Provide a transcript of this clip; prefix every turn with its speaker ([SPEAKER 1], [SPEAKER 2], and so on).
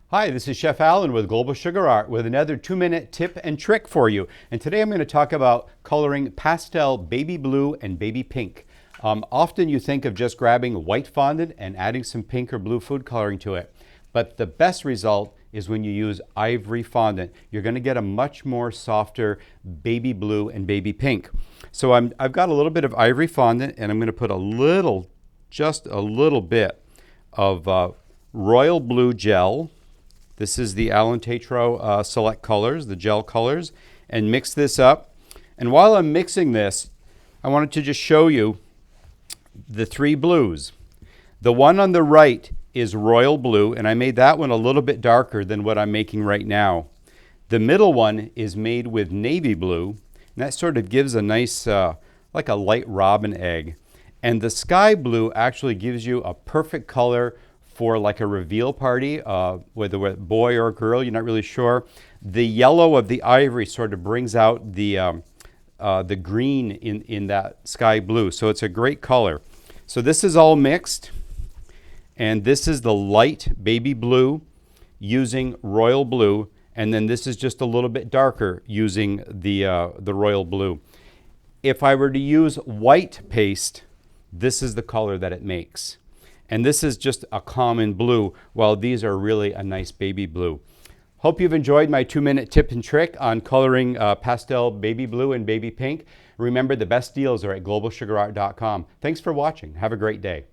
[SPEAKER 1] Hi, this is Chef Alan with Global Sugar Art with another 2-minute tip and trick for you. And today I'm going to talk about coloring pastel baby blue and baby pink. Often you think of just grabbing white fondant and adding some pink or blue food coloring to it. But the best result is when you use ivory fondant. You're going to get a much more softer baby blue and baby pink. So I've got a little bit of ivory fondant, and I'm going to put just a little bit of royal blue gel. This is the Allen Tetro Select Colors, the gel colors, and mix this up. And while I'm mixing this, I wanted to just show you the three blues. The one on the right is royal blue, and I made that one a little bit darker than what I'm making right now. The middle one is made with navy blue, and that sort of gives a nice, like a light robin egg. And the sky blue actually gives you a perfect color for like a reveal party, whether a boy or a girl, you're not really sure. The yellow of the ivory sort of brings out the green in that sky blue. So it's a great color. So this is all mixed. And this is the light baby blue using royal blue. And then this is just a little bit darker using the royal blue. If I were to use white paste, this is the color that it makes. And this is just a common blue, while these are really a nice baby blue. Hope you've enjoyed my 2-minute tip and trick on coloring pastel baby blue and baby pink. Remember, the best deals are at globalsugarart.com. Thanks for watching. Have a great day.